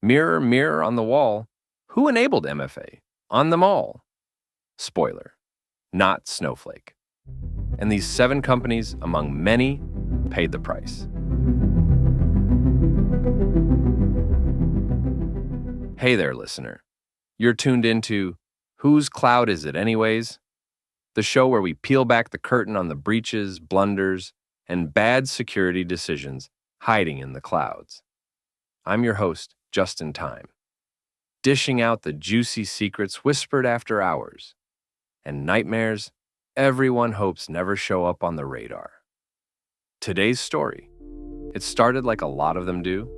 Mirror, mirror on the wall, who enabled MFA? On them all. Spoiler, not Snowflake. And these 7 companies, among many, paid the price. Hey there, listener. You're tuned into Whose Cloud Is It Anyways? The show where we peel back the curtain on the breaches, blunders, and bad security decisions hiding in the clouds. I'm your host, just in time, dishing out the juicy secrets whispered after hours, and nightmares everyone hopes never show up on the radar. Today's story, it started like a lot of them do,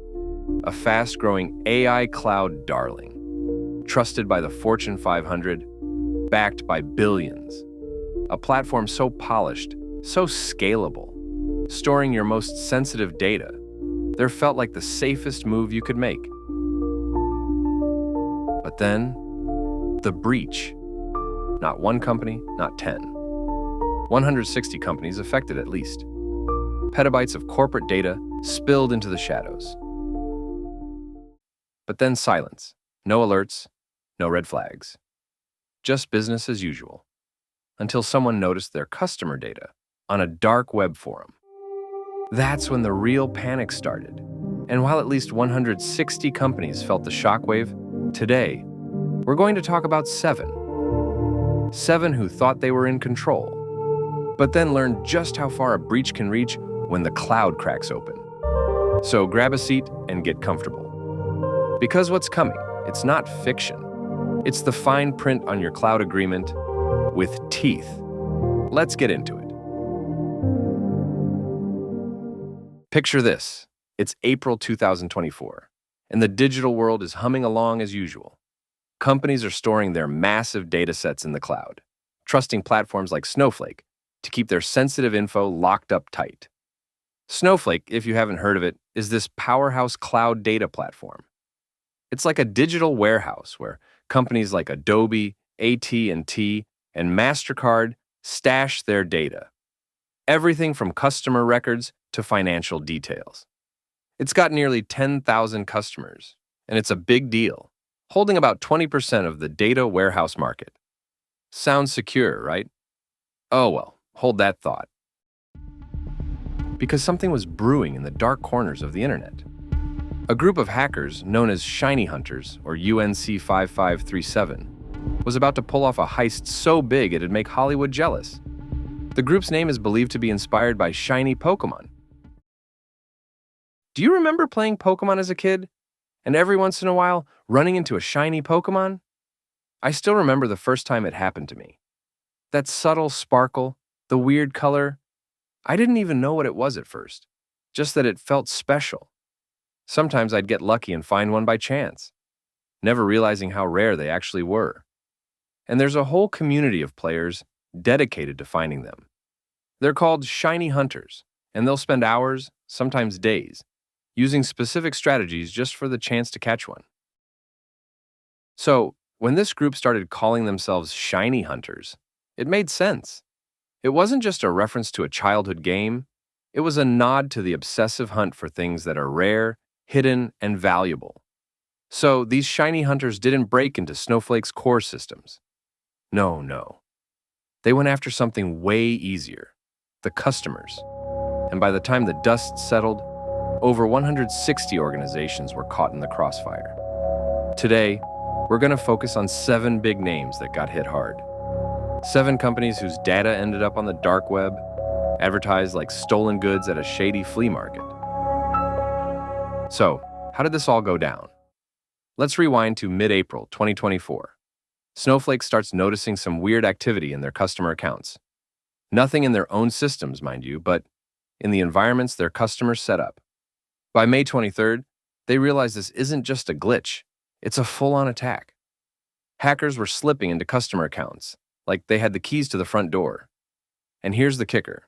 a fast-growing AI cloud darling, trusted by the Fortune 500, backed by billions, a platform so polished, so scalable, storing your most sensitive data, there felt like the safest move you could make. But then, the breach. Not one company, not 10. 160 companies affected at least. Petabytes of corporate data spilled into the shadows. But then silence. No alerts, no red flags. Just business as usual. Until someone noticed their customer data on a dark web forum. That's when the real panic started. And while at least 160 companies felt the shockwave, today, we're going to talk about 7. 7 who thought they were in control, but then learned just how far a breach can reach when the cloud cracks open. So grab a seat and get comfortable. Because what's coming, it's not fiction. It's the fine print on your cloud agreement with teeth. Let's get into it. Picture this. It's April 2024, and the digital world is humming along as usual. Companies are storing their massive data sets in the cloud, trusting platforms like Snowflake to keep their sensitive info locked up tight. Snowflake, if you haven't heard of it, is this powerhouse cloud data platform. It's like a digital warehouse where companies like Adobe, AT&T, and MasterCard stash their data. Everything from customer records to financial details. It's got nearly 10,000 customers, and it's a big deal, holding about 20% of the data warehouse market. Sounds secure, right? Oh well, hold that thought. Because something was brewing in the dark corners of the internet. A group of hackers known as Shiny Hunters, or UNC 5537, was about to pull off a heist so big it'd make Hollywood jealous. The group's name is believed to be inspired by shiny Pokemon. Do you remember playing Pokemon as a kid? And every once in a while, running into a shiny Pokemon? I still remember the first time it happened to me. That subtle sparkle, the weird color. I didn't even know what it was at first, just that it felt special. Sometimes I'd get lucky and find one by chance, never realizing how rare they actually were. And there's a whole community of players dedicated to finding them. They're called Shiny Hunters, and they'll spend hours, sometimes days, using specific strategies just for the chance to catch one. So, when this group started calling themselves Shiny Hunters, it made sense. It wasn't just a reference to a childhood game, it was a nod to the obsessive hunt for things that are rare, hidden, and valuable. So, these Shiny Hunters didn't break into Snowflake's core systems. No. They went after something way easier, the customers. And by the time the dust settled, over 160 organizations were caught in the crossfire. Today, we're going to focus on 7 big names that got hit hard. 7 companies whose data ended up on the dark web, advertised like stolen goods at a shady flea market. So, how did this all go down? Let's rewind to mid-April 2024. Snowflake starts noticing some weird activity in their customer accounts. Nothing in their own systems, mind you, but in the environments their customers set up. By May 23rd, they realized this isn't just a glitch, it's a full-on attack. Hackers were slipping into customer accounts, like they had the keys to the front door. And here's the kicker.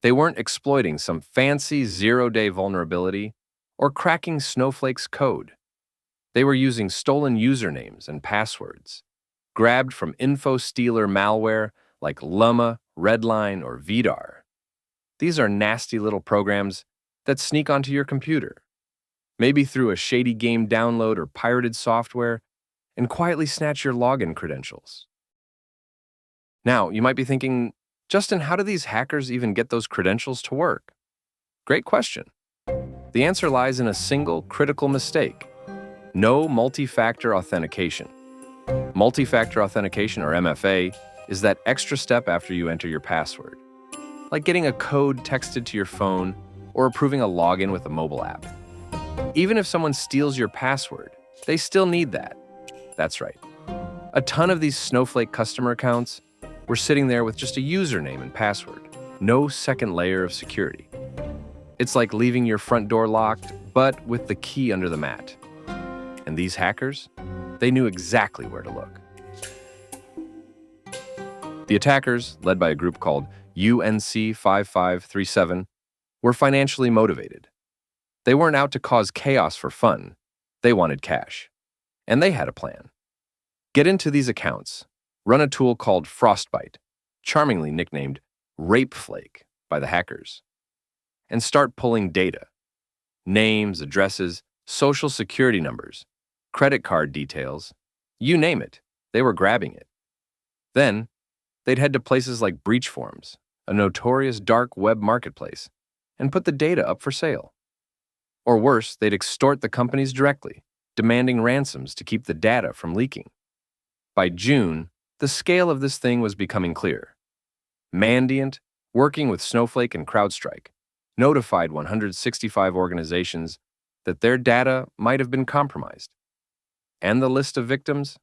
They weren't exploiting some fancy zero-day vulnerability or cracking Snowflake's code. They were using stolen usernames and passwords, grabbed from info-stealer malware like Llama, Redline, or Vidar. These are nasty little programs that sneak onto your computer, maybe through a shady game download or pirated software, and quietly snatch your login credentials. Now, you might be thinking, Justin, how do these hackers even get those credentials to work? Great question. The answer lies in a single critical mistake: no multi-factor authentication. Multi-factor authentication, or MFA, is that extra step after you enter your password, like getting a code texted to your phone or approving a login with a mobile app. Even if someone steals your password, they still need that. That's right. A ton of these Snowflake customer accounts were sitting there with just a username and password, no second layer of security. It's like leaving your front door locked, but with the key under the mat. And these hackers, they knew exactly where to look. The attackers, led by a group called UNC 5537, were financially motivated. They weren't out to cause chaos for fun. They wanted cash. And they had a plan. Get into these accounts, run a tool called Frostbite, charmingly nicknamed Flake by the hackers, and start pulling data: names, addresses, social security numbers, credit card details, you name it, they were grabbing it. Then, they'd head to places like breach forums, a notorious dark web marketplace, and put the data up for sale. Or worse, they'd extort the companies directly, demanding ransoms to keep the data from leaking. By June, the scale of this thing was becoming clear. Mandiant, working with Snowflake and CrowdStrike, notified 165 organizations that their data might have been compromised. And the list of victims?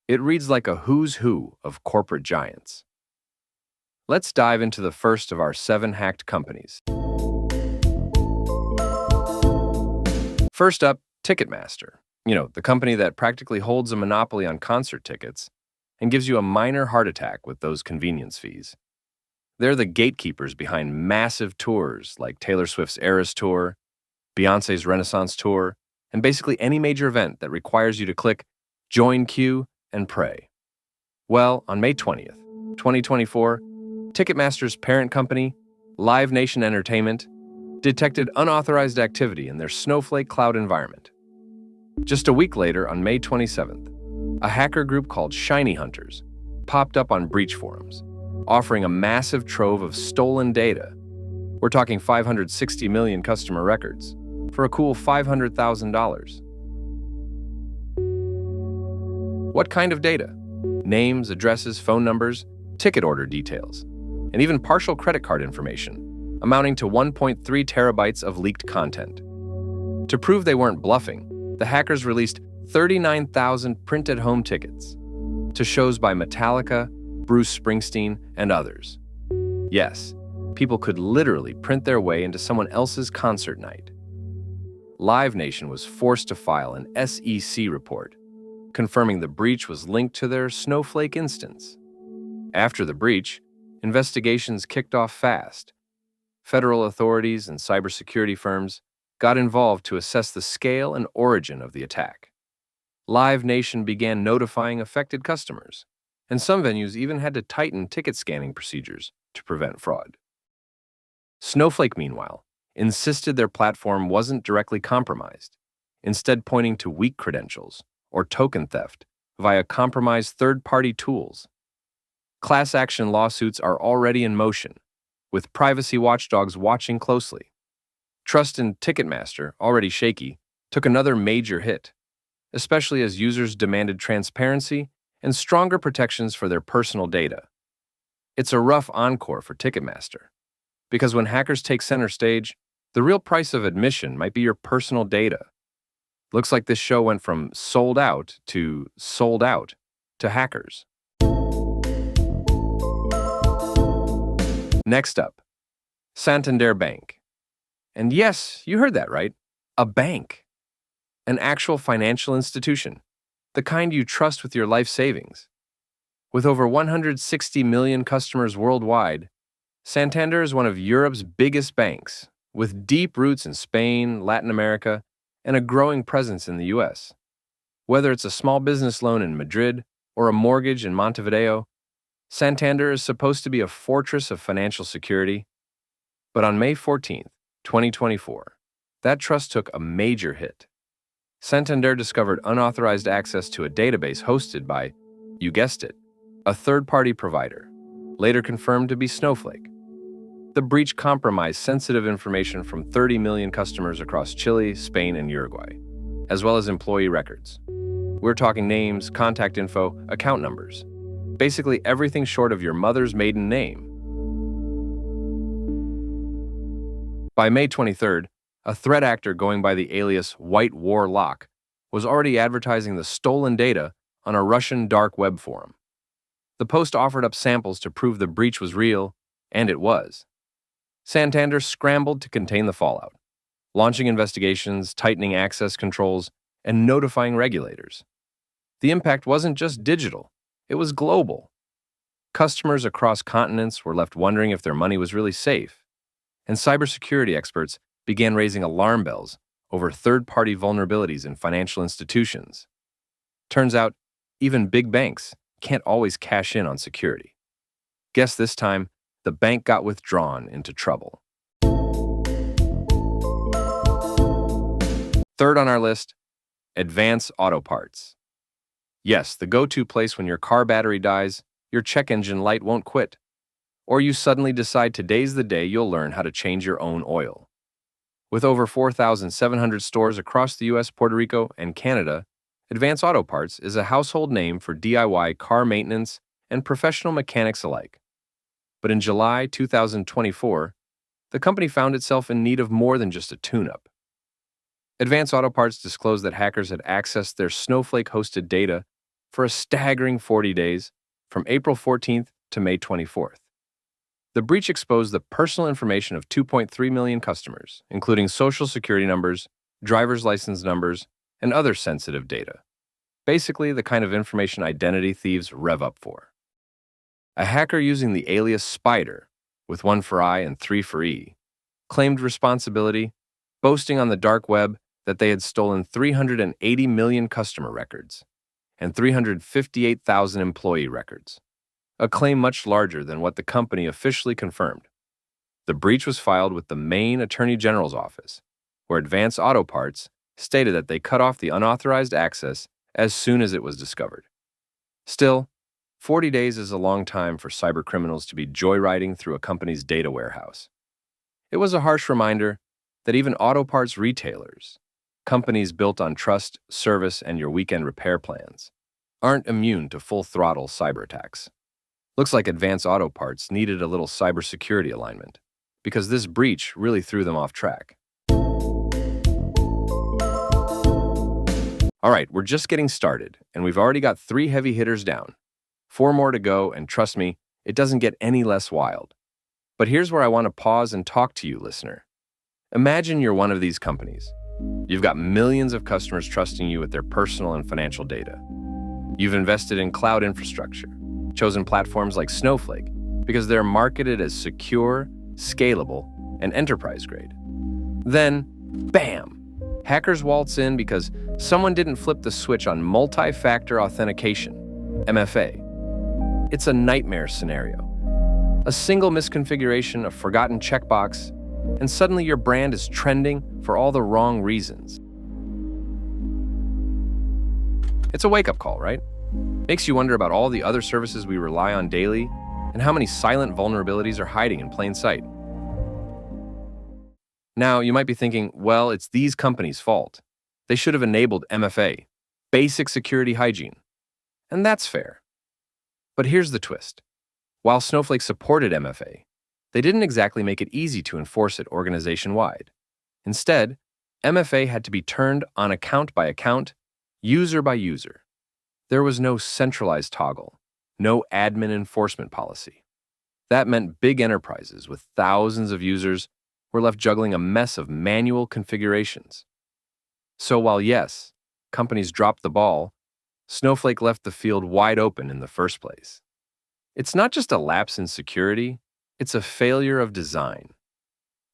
It reads like a who's who of corporate giants. Let's dive into the first of our 7 hacked companies. First up, Ticketmaster. The company that practically holds a monopoly on concert tickets and gives you a minor heart attack with those convenience fees. They're the gatekeepers behind massive tours like Taylor Swift's Eras Tour, Beyoncé's Renaissance Tour, and basically any major event that requires you to click Join Queue and pray. Well, on May 20th, 2024, Ticketmaster's parent company, Live Nation Entertainment, detected unauthorized activity in their Snowflake cloud environment. Just a week later, on May 27th, a hacker group called Shiny Hunters popped up on breach forums, offering a massive trove of stolen data. We're talking 560 million customer records for a cool $500,000. What kind of data? Names, addresses, phone numbers, ticket order details, and even partial credit card information, amounting to 1.3 terabytes of leaked content. To prove they weren't bluffing, the hackers released 39,000 print-at-home tickets to shows by Metallica, Bruce Springsteen, and others. Yes, people could literally print their way into someone else's concert night. Live Nation was forced to file an SEC report, confirming the breach was linked to their Snowflake instance. After the breach, investigations kicked off fast. Federal authorities and cybersecurity firms got involved to assess the scale and origin of the attack. Live Nation began notifying affected customers, and some venues even had to tighten ticket scanning procedures to prevent fraud. Snowflake, meanwhile, insisted their platform wasn't directly compromised, instead pointing to weak credentials or token theft via compromised third-party tools. Class action lawsuits are already in motion, with privacy watchdogs watching closely. Trust in Ticketmaster, already shaky, took another major hit, especially as users demanded transparency and stronger protections for their personal data. It's a rough encore for Ticketmaster, because when hackers take center stage, the real price of admission might be your personal data. Looks like this show went from sold out to hackers. Next up, Santander Bank. And yes, you heard that right, a bank. An actual financial institution, the kind you trust with your life savings. With over 160 million customers worldwide, Santander is one of Europe's biggest banks, with deep roots in Spain, Latin America, and a growing presence in the US. Whether it's a small business loan in Madrid or a mortgage in Montevideo, Santander is supposed to be a fortress of financial security. But on May 14th, 2024, That trust took a major hit. Santander discovered unauthorized access to a database hosted by, you guessed it, a third-party provider, later confirmed to be Snowflake. The breach compromised sensitive information from 30 million customers across Chile, Spain, and Uruguay, as well as employee records. We're talking names, contact info, account numbers. Basically everything short of your mother's maiden name. By May 23rd, a threat actor going by the alias White Warlock was already advertising the stolen data on a Russian dark web forum. The post offered up samples to prove the breach was real, and it was. Santander scrambled to contain the fallout, launching investigations, tightening access controls, and notifying regulators. The impact wasn't just digital, it was global. Customers across continents were left wondering if their money was really safe, and cybersecurity experts began raising alarm bells over third-party vulnerabilities in financial institutions. Turns out, even big banks can't always cash in on security. Guess this time, the bank got withdrawn into trouble. Third on our list, Advance Auto Parts. Yes, the go-to place when your car battery dies, your check engine light won't quit, or you suddenly decide today's the day you'll learn how to change your own oil. With over 4,700 stores across the US, Puerto Rico, and Canada, Advance Auto Parts is a household name for DIY car maintenance and professional mechanics alike. But in July 2024, the company found itself in need of more than just a tune-up. Advance Auto Parts disclosed that hackers had accessed their Snowflake-hosted data for a staggering 40 days, from April 14th to May 24th. The breach exposed the personal information of 2.3 million customers, including social security numbers, driver's license numbers, and other sensitive data. Basically, the kind of information identity thieves rev up for. A hacker using the alias Spider, with 1 for I and 3 for E, claimed responsibility, boasting on the dark web that they had stolen 380 million customer records and 358,000 employee records, a claim much larger than what the company officially confirmed. The breach was filed with the Maine Attorney General's office, where Advance Auto Parts stated that they cut off the unauthorized access as soon as it was discovered. Still, 40 days is a long time for cybercriminals to be joyriding through a company's data warehouse. It was a harsh reminder that even auto parts retailers, companies built on trust, service, and your weekend repair plans, aren't immune to full-throttle cyber attacks. Looks like Advance Auto Parts needed a little cybersecurity alignment, because this breach really threw them off track. All right, we're just getting started, and we've already got 3 heavy hitters down. 4 more to go, and trust me, it doesn't get any less wild. But here's where I want to pause and talk to you, listener. Imagine you're one of these companies. You've got millions of customers trusting you with their personal and financial data. You've invested in cloud infrastructure, chosen platforms like Snowflake because they're marketed as secure, scalable, and enterprise-grade. Then, bam! Hackers waltz in because someone didn't flip the switch on multi-factor authentication, MFA. It's a nightmare scenario. A single misconfiguration, a forgotten checkbox, and suddenly your brand is trending for all the wrong reasons. It's a wake-up call, right? Makes you wonder about all the other services we rely on daily and how many silent vulnerabilities are hiding in plain sight. Now, you might be thinking, well, it's these companies' fault. They should have enabled MFA, basic security hygiene. And that's fair. But here's the twist. While Snowflake supported MFA, they didn't exactly make it easy to enforce it organization-wide. Instead, MFA had to be turned on account by account, user by user. There was no centralized toggle, no admin enforcement policy. That meant big enterprises with thousands of users were left juggling a mess of manual configurations. So while yes, companies dropped the ball, Snowflake left the field wide open in the first place. It's not just a lapse in security, it's a failure of design.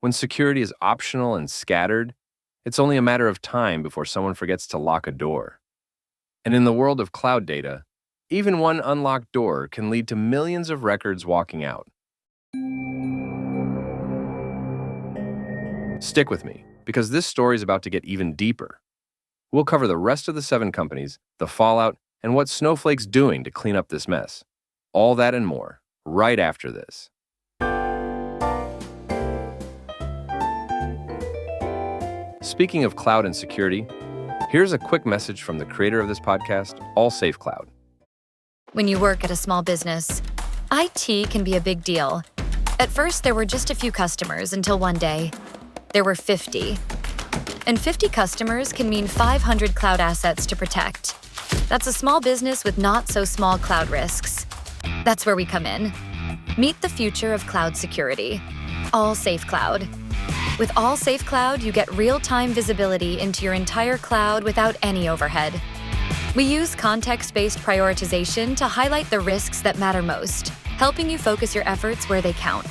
When security is optional and scattered, it's only a matter of time before someone forgets to lock a door. And in the world of cloud data, even one unlocked door can lead to millions of records walking out. Stick with me. because this story is about to get even deeper. We'll cover the rest of the 7 companies, the fallout, and what Snowflake's doing to clean up this mess. All that and more, right after this. Speaking of cloud and security, here's a quick message from the creator of this podcast, All Safe Cloud. When you work at a small business, IT can be a big deal. At first, there were just a few customers until one day, there were 50. And 50 customers can mean 500 cloud assets to protect. That's a small business with not so small cloud risks. That's where we come in. Meet the future of cloud security. All Safe Cloud. With All Safe Cloud, you get real-time visibility into your entire cloud without any overhead. We use context-based prioritization to highlight the risks that matter most, helping you focus your efforts where they count.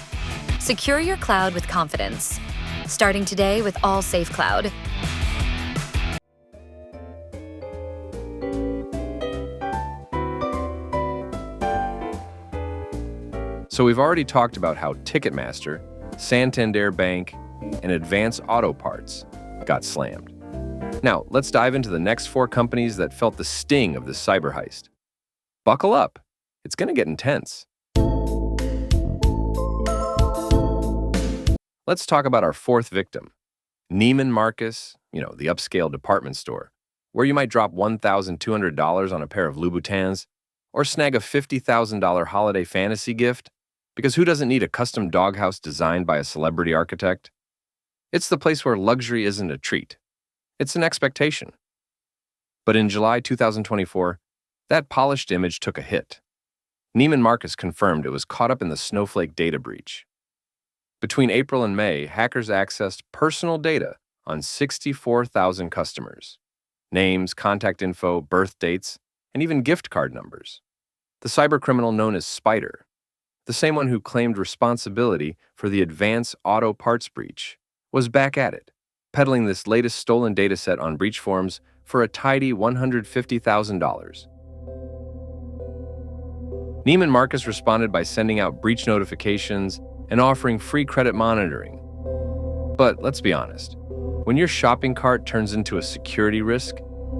Secure your cloud with confidence. Starting today with All Safe Cloud. So we've already talked about how Ticketmaster, Santander Bank, and Advance Auto Parts got slammed. Now, let's dive into the next 4 companies that felt the sting of this cyber heist. Buckle up. It's going to get intense. Let's talk about our 4th victim, Neiman Marcus, the upscale department store, where you might drop $1,200 on a pair of Louboutins or snag a $50,000 holiday fantasy gift, because who doesn't need a custom doghouse designed by a celebrity architect? It's the place where luxury isn't a treat. It's an expectation. But in July 2024, that polished image took a hit. Neiman Marcus confirmed it was caught up in the Snowflake data breach. Between April and May, hackers accessed personal data on 64,000 customers. Names, contact info, birth dates, and even gift card numbers. The cybercriminal known as Spider, the same one who claimed responsibility for the Advance Auto Parts breach, was back at it, peddling this latest stolen dataset on breach forums for a tidy $150,000. Neiman Marcus responded by sending out breach notifications and offering free credit monitoring. But let's be honest, when your shopping cart turns into a security risk,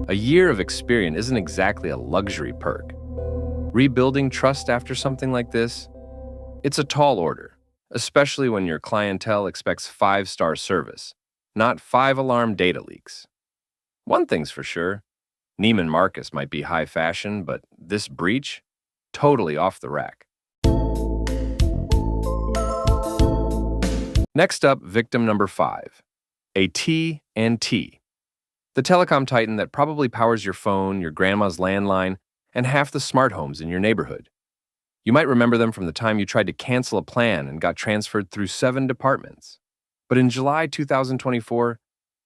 a year of Experian isn't exactly a luxury perk. Rebuilding trust after something like this? It's a tall order, especially when your clientele expects 5-star service, not 5-alarm data leaks. One thing's for sure, Neiman Marcus might be high fashion, but this breach? Totally off the rack. Next up, victim number 5, AT&T, the telecom titan that probably powers your phone, your grandma's landline, and half the smart homes in your neighborhood. You might remember them from the time you tried to cancel a plan and got transferred through 7 departments. But in July 2024,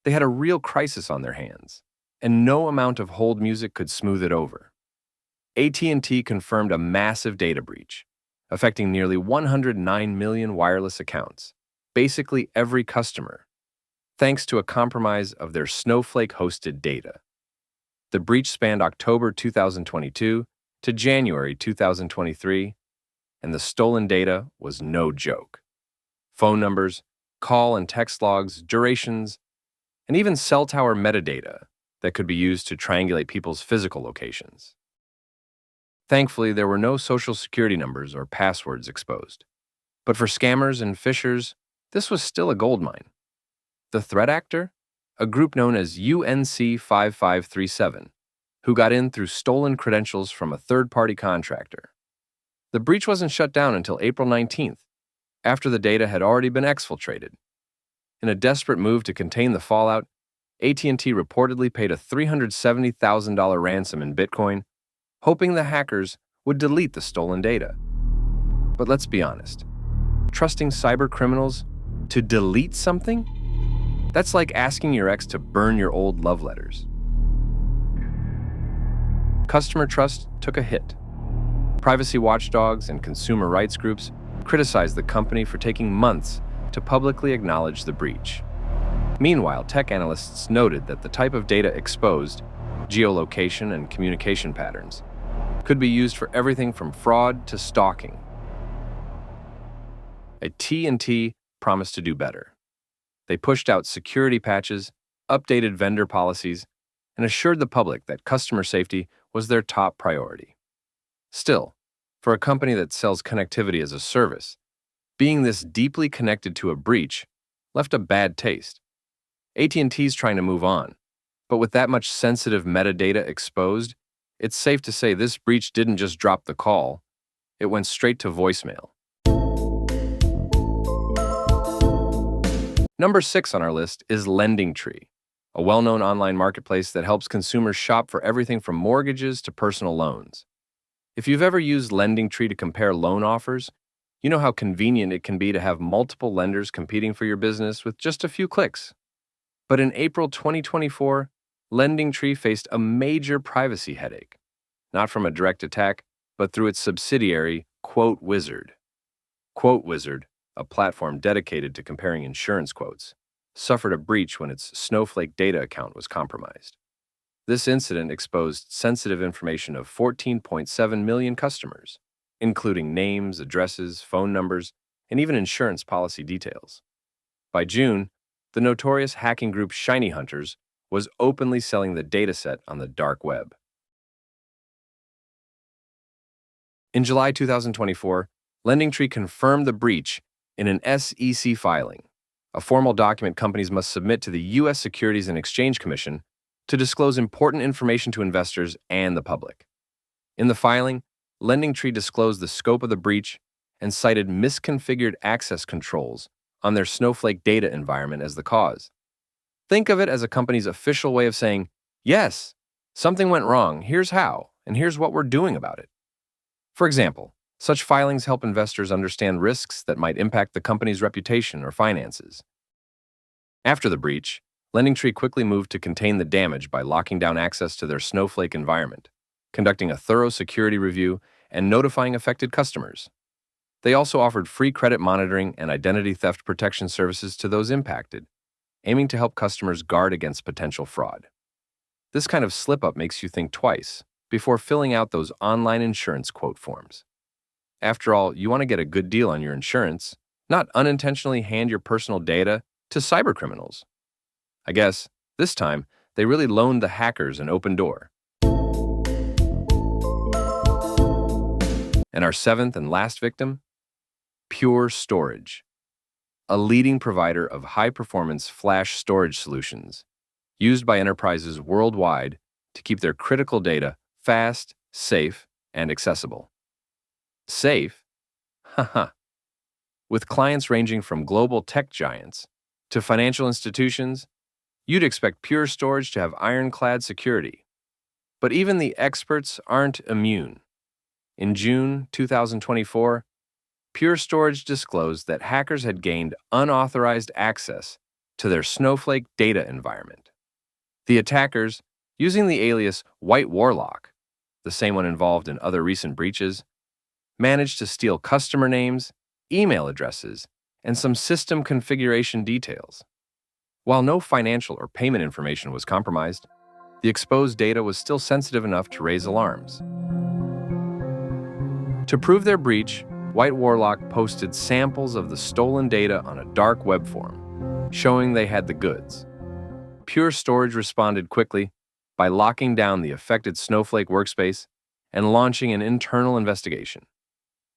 they had a real crisis on their hands, and no amount of hold music could smooth it over. AT&T confirmed a massive data breach, affecting nearly 109 million wireless accounts, basically every customer, thanks to a compromise of their Snowflake-hosted data. The breach spanned October 2022 to January 2023, and the stolen data was no joke. Phone numbers, call and text logs, durations, and even cell tower metadata that could be used to triangulate people's physical locations. Thankfully, there were no social security numbers or passwords exposed. But for scammers and phishers, this was still a goldmine. The threat actor? A group known as UNC5537, who got in through stolen credentials from a third-party contractor. The breach wasn't shut down until April 19th, after the data had already been exfiltrated. In a desperate move to contain the fallout, AT&T reportedly paid a $370,000 ransom in Bitcoin, hoping the hackers would delete the stolen data. But let's be honest, trusting cyber criminals to delete something? That's like asking your ex to burn your old love letters. Customer trust took a hit. Privacy watchdogs and consumer rights groups criticized the company for taking months to publicly acknowledge the breach. Meanwhile, tech analysts noted that the type of data exposed, geolocation and communication patterns, could be used for everything from fraud to stalking. AT&T promised to do better. They pushed out security patches, updated vendor policies, and assured the public that customer safety was their top priority. Still, for a company that sells connectivity as a service, being this deeply connected to a breach left a bad taste. AT&T's trying to move on, but with that much sensitive metadata exposed, it's safe to say this breach didn't just drop the call, it went straight to voicemail. Number 6 on our list is LendingTree, a well-known online marketplace that helps consumers shop for everything from mortgages to personal loans. If you've ever used LendingTree to compare loan offers, you know how convenient it can be to have multiple lenders competing for your business with just a few clicks. But in April 2024, LendingTree faced a major privacy headache, not from a direct attack, but through its subsidiary, QuoteWizard. QuoteWizard, a platform dedicated to comparing insurance quotes, suffered a breach when its Snowflake data account was compromised. This incident exposed sensitive information of 14.7 million customers, including names, addresses, phone numbers, and even insurance policy details. By June, the notorious hacking group Shiny Hunters was openly selling the dataset on the dark web. In July 2024, LendingTree confirmed the breach in an SEC filing, a formal document companies must submit to the U.S. Securities and Exchange Commission to disclose important information to investors and the public. In the filing, LendingTree disclosed the scope of the breach and cited misconfigured access controls on their Snowflake data environment as the cause. Think of it as a company's official way of saying, yes, something went wrong, here's how, and here's what we're doing about it. For example, such filings help investors understand risks that might impact the company's reputation or finances. After the breach, LendingTree quickly moved to contain the damage by locking down access to their Snowflake environment, conducting a thorough security review, and notifying affected customers. They also offered free credit monitoring and identity theft protection services to those impacted, aiming to help customers guard against potential fraud. This kind of slip-up makes you think twice before filling out those online insurance quote forms. After all, you want to get a good deal on your insurance, not unintentionally hand your personal data to cybercriminals. I guess, this time, they really loaned the hackers an open door. And our 7th and last victim? Pure Storage, a leading provider of high-performance flash storage solutions used by enterprises worldwide to keep their critical data fast, safe, and accessible. Safe? Haha. With clients ranging from global tech giants to financial institutions, you'd expect Pure Storage to have ironclad security. But even the experts aren't immune. In June 2024, Pure Storage disclosed that hackers had gained unauthorized access to their Snowflake data environment. The attackers, using the alias White Warlock, the same one involved in other recent breaches, managed to steal customer names, email addresses, and some system configuration details. While no financial or payment information was compromised, the exposed data was still sensitive enough to raise alarms. To prove their breach, White Warlock posted samples of the stolen data on a dark web forum, showing they had the goods. Pure Storage responded quickly by locking down the affected Snowflake workspace and launching an internal investigation.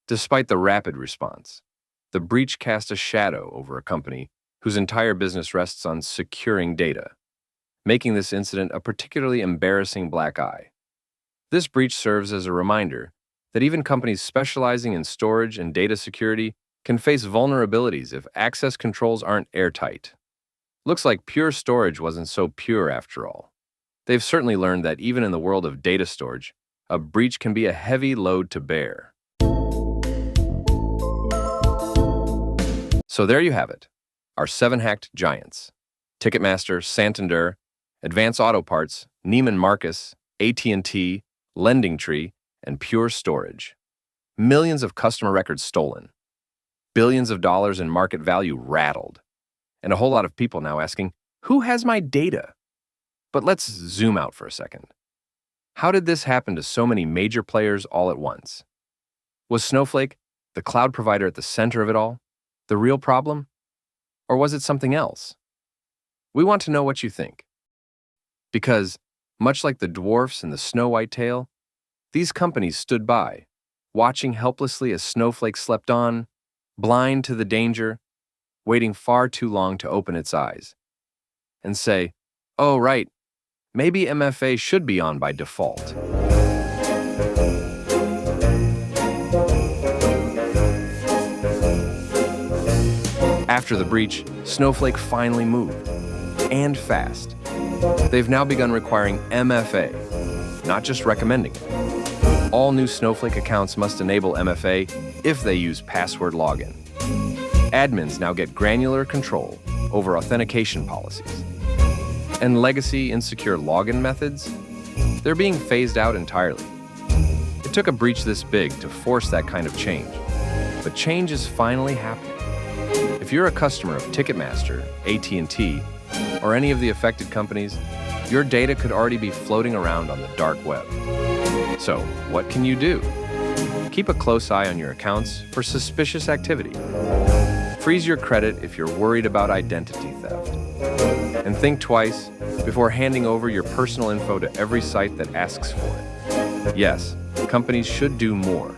Despite the rapid response, the breach cast a shadow over a company whose entire business rests on securing data, making this incident a particularly embarrassing black eye. This breach serves as a reminder that even companies specializing in storage and data security can face vulnerabilities if access controls aren't airtight. Looks like Pure Storage wasn't so pure after all. They've certainly learned that even in the world of data storage, a breach can be a heavy load to bear. So there you have it, our 7 hacked giants: Ticketmaster, Santander, Advance Auto Parts, Neiman Marcus, AT&T, LendingTree, and Pure Storage. Millions of customer records stolen, billions of dollars in market value rattled, and a whole lot of people now asking, who has my data? But let's zoom out for a second. How did this happen to so many major players all at once? Was Snowflake, the cloud provider at the center of it all, the real problem? Or was it something else? We want to know what you think. Because, much like the dwarfs in the Snow White tale, these companies stood by, watching helplessly as Snowflake slept on, blind to the danger, waiting far too long to open its eyes, and say, "Oh, right, maybe MFA should be on by default." After the breach, Snowflake finally moved, and fast. They've now begun requiring MFA, not just recommending it. All new Snowflake accounts must enable MFA if they use password login. Admins now get granular control over authentication policies. And legacy insecure login methods, they're being phased out entirely. It took a breach this big to force that kind of change, but change is finally happening. If you're a customer of Ticketmaster, AT&T, or any of the affected companies, your data could already be floating around on the dark web. So, what can you do? Keep a close eye on your accounts for suspicious activity. Freeze your credit if you're worried about identity theft. And think twice before handing over your personal info to every site that asks for it. Yes, companies should do more.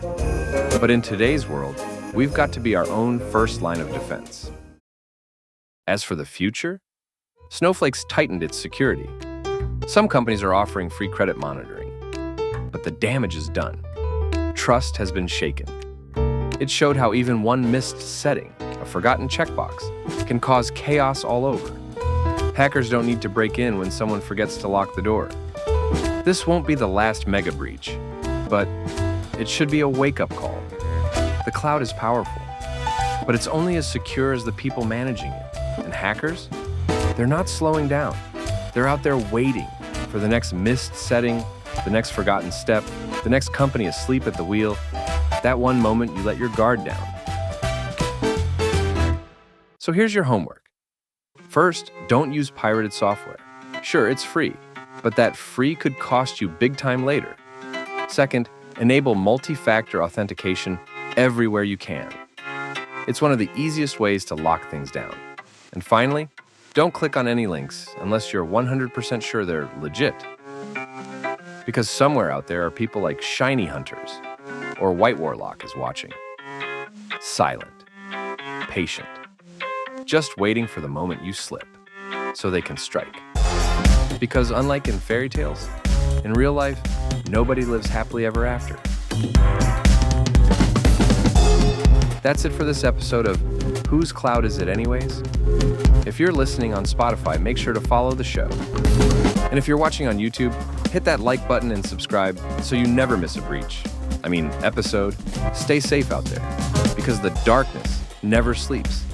But in today's world, we've got to be our own first line of defense. As for the future, Snowflake's tightened its security. Some companies are offering free credit monitoring, but the damage is done. Trust has been shaken. It showed how even one missed setting, a forgotten checkbox, can cause chaos all over. Hackers don't need to break in when someone forgets to lock the door. This won't be the last mega breach, but it should be a wake-up call. The cloud is powerful, but it's only as secure as the people managing it. And hackers? They're not slowing down. They're out there waiting for the next missed setting, the next forgotten step, the next company asleep at the wheel, that one moment you let your guard down. So here's your homework. First, don't use pirated software. Sure, it's free, but that free could cost you big time later. Second, enable multi-factor authentication everywhere you can. It's one of the easiest ways to lock things down. And finally, don't click on any links unless you're 100% sure they're legit. Because somewhere out there are people like Shiny Hunters or White Warlock is watching. Silent, patient, just waiting for the moment you slip so they can strike. Because unlike in fairy tales, in real life, nobody lives happily ever after. That's it for this episode of Whose Cloud Is It Anyways? If you're listening on Spotify, make sure to follow the show. And if you're watching on YouTube, hit that like button and subscribe so you never miss a episode. Stay safe out there, because the darkness never sleeps.